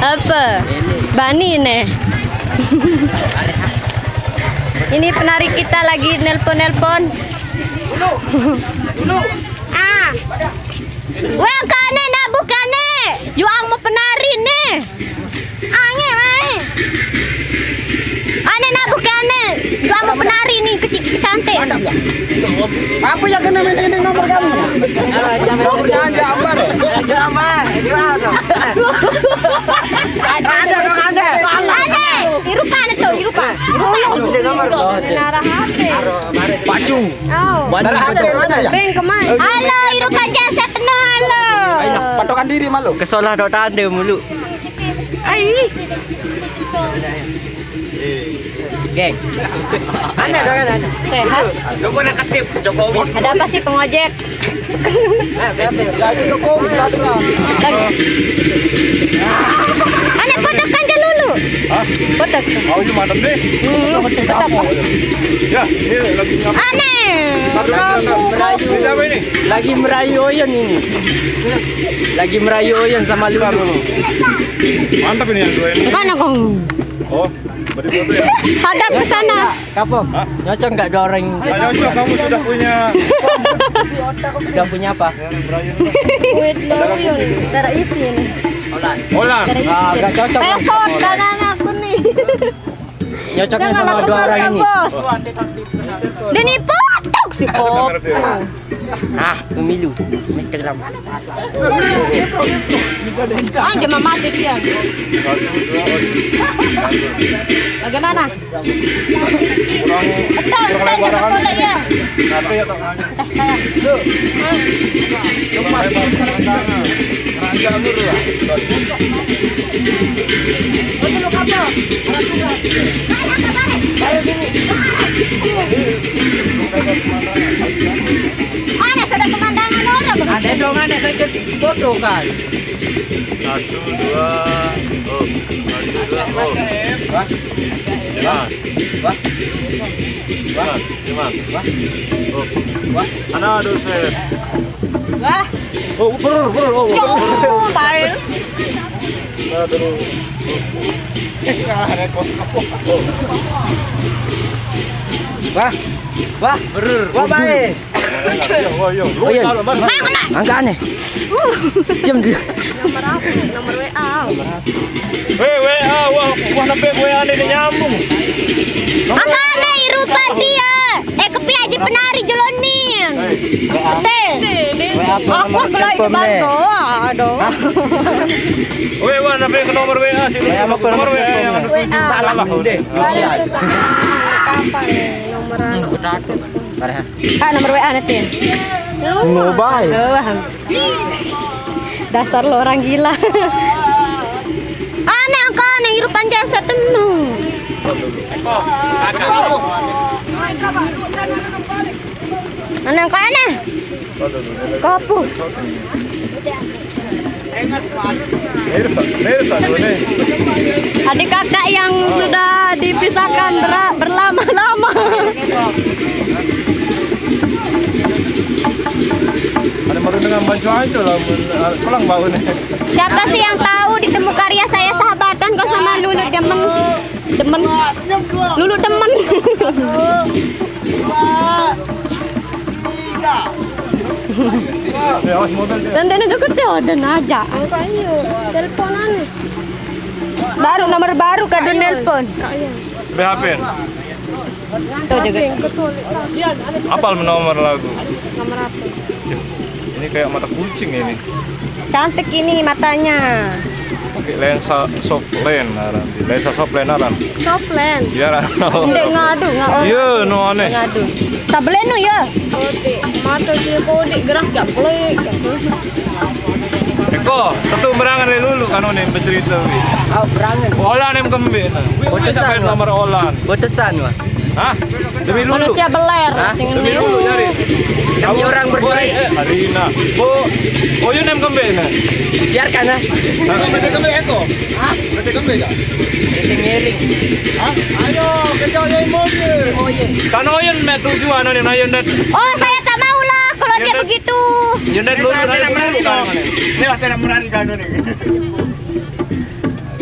Apa? Bani nih. Ini penari kita lagi nelpon. Dulu. Wah, kane nak bukane. Juang mau penari nih. Ange, mai. Ane nak bukane. Juang mau penari nih kecil cantik. Apa yang kena ini nomor kamu? Nomornya Jambar. Ada dong ada. Ane, irupan itu, irupan. Nara HP. Pacung. Oh. Beng kemana? Halo, irupan jasa tenang halo. Patokan diri malu. Kesolah dok tanda mulu. Ai. Geng. Ada dong ada. Sehat. Kau nak ketip Jokowi. Ada apa sih pengojek? Lagi Jokowi lagi lah. Ane potokan aja dulu. Hah? Potok. Oh, ini mantap deh. Potok. Ya, ini lagi ngapa? Ane. Ini siapa ini? Lagi merayu Oyen ini. Lagi merayu Oyen sama Lulu. Mantap ini yang dua ini. Kan aku. Oh, berarti foto ya? Hadap ke sana. Kapok. Hah? Nyocok nggak doreng? Nggak cocok, kamu sudah punya. Sudah punya apa? Wait lo yun. Tara isi ini. Olan. Nggak cocok. Pesot dan anakku nih. Nyocoknya sama dua orang ini. Dan ini potok si Pop. Pemilu. Instagram. Aja mama mati dia. Bagaimana? Betul, betul, betul ya. Satu ya tangannya. Saya. Ada sudah pemandangan orang. Ada dong ada sakit foto kan. Satu, dua. Oh, satu, dua. Oh. Wah. Wah. Wah. Wah. Lima. Wah. Oh. Wah. Ana aduh saya. Wah, Oh, perur. Oh. oh, baik. Aduh. Wah. Wah. Berur. Wah baik. Oh, yo. Oh, iya. Mana? Angka aneh. Jam dia. Nomor WA. WA, wah nabe WA ini nyambung. Akane irupan dia. Kepi aja penari jolonin. Aku belai ke Bando. Aduh. WA nabe ke nomor WA sih. Nomor WA yang Salah deh. Kapan nomoran? Nomor WA nanti. Mobile. Dasar lo orang gila. Aneh angkane irupan jasa tenung. Aneh angkane. Kapu. Nersa dulu nih. Adik kakak yang sudah dipisahkan berlama-lama. Ada baru dengan bantuan itu lah, pulang bau nih. Siapa sih yang tahu ditemu karya saya sahabatan kok sama Lulu demen. Lulu demen. Ya, awas mobil dia. Dan dia juga tuh dan aja. Angkanya teleponan. Baru nomor baru kado nelpon. BHP. Tuh juga. Apal nomor lagu. Nomor apa? Ini kayak mata kucing ini. Cantik ini matanya. Pakai lensa soft lens aran. Lensa soft lens aran. Soflen. Iya aran. Ndek ngadu ngadu. Iya, no aneh. Ngadu. Sablenu ya. Oke, mata dia kode gerak gak boleh. Eko, tentu merangan dari dulu kan nih bercerita. Oh, berangan. Olan yang kembe. Sampai nomor Olan. Botesan wah. Hah? Demi lulu. Manusia beler. Demi lulu nyari. Demi orang berdua. Arina. Oh, yun yang kembe nah. Biarkan lah. Berarti kembe Eko. Hah? Berarti kembe enggak? Ngiring. Hah? Ayo, kejar yang mobil. Kan oyun met tujuan nih, ayun dat. Oh, saya tak mau lah kalau dia begitu. Yun dat lulu. Ini lah tidak merani kan nih.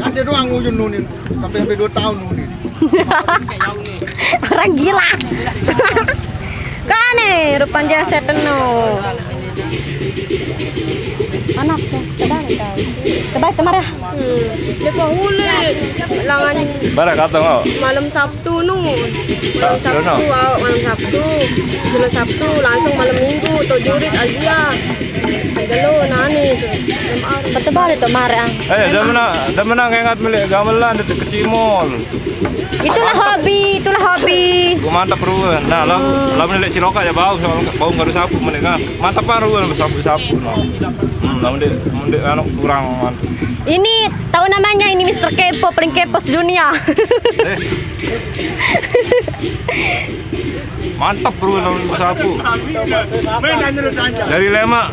Ada doang ujung nunin sampai 2 tahun nunin. Orang gila. Kan rupanya setan no. Anak tuh, coba tahu. Coba kemana? Dia kok hule. Langan Bara kata mau. malam Sabtu nu. Malam Tak, Sabtu, no. malam Sabtu. Malam Sabtu langsung malam Minggu tuh jurit Asia. Agalo nani tuh. Betul balik tuh marah. Dah menang ingat milik gamelan di kecimol. Itulah hobi. Gua mantap ruan. Nah, lah milik Ciroka ya bau enggak ada sapu mereka. Mantap kan ruan sapu-sapu. Lah mendik anu kurang mantap. Ini tahu namanya ini Mr. Kepo paling kepo sedunia. Mantap ruan sapu. Dari lema.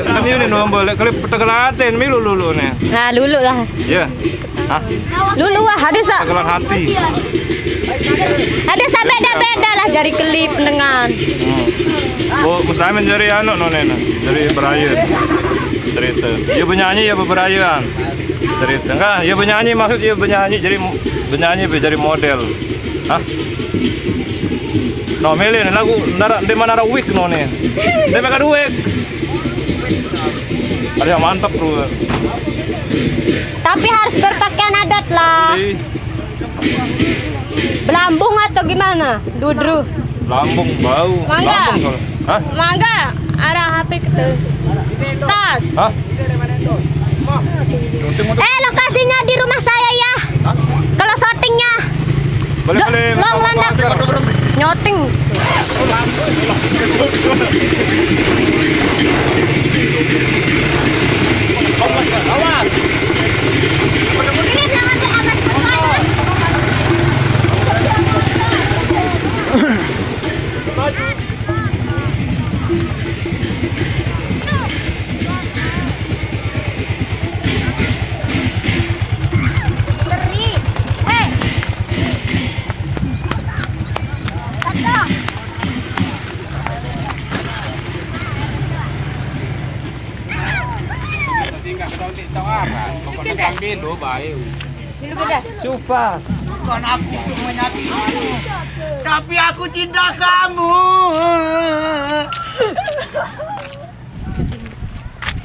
Kan ini nombor kali petegalaten milu lulu nih. Nah, lulu lah. Ya. Hah? Lulu lah ada Tegalan hati. beda lah dari kelip dengan. Bu Muslimin dari anu nonena, dari beraya. Cerita. Dia penyanyi ya beberayaan. Cerita. Enggak, dia penyanyi maksud dia penyanyi jadi model. Hah? No milih lagu di mana ada wig no nih. Dia pakai wig. Ada yang mantap bro. Tapi harus berpakaian adat lah. Belambung atau gimana? Dudru. Lambung bau. Mangga. Lambung kalau. Hah? Mangga, arah HP ke tas. Hah? Lokasinya di rumah saya ya. Kalau syutingnya. Boleh. Long landak. Nyoting. Sumpah. Bukan aku menyakiti. Tapi aku cinta kamu.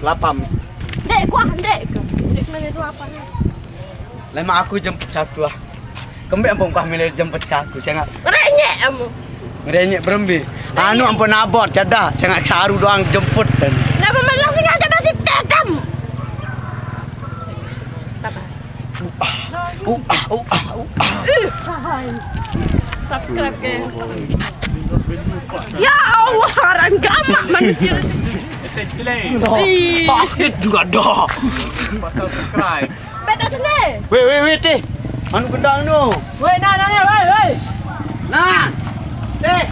Lapam. Dek, gua dek. Dek mana itu apa? Lama aku jemput sabtu. Kembali ampun kah milih jemput aku. Saya Renyek kamu. ngerenyek berembi. Anu ampun abot kada. Saya saru doang jemput dan. Kenapa malah sengaja masih tekam? Sabar. Subscribe guys. Ya Allah, orang gamak manusia. Sakit juga dah. Beda sini. Weh teh. Anu gendang no. Woi, woi. Nah. Teh.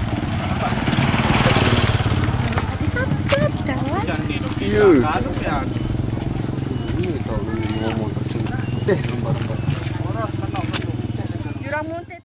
Subscribe kawan. Jurang Muntit.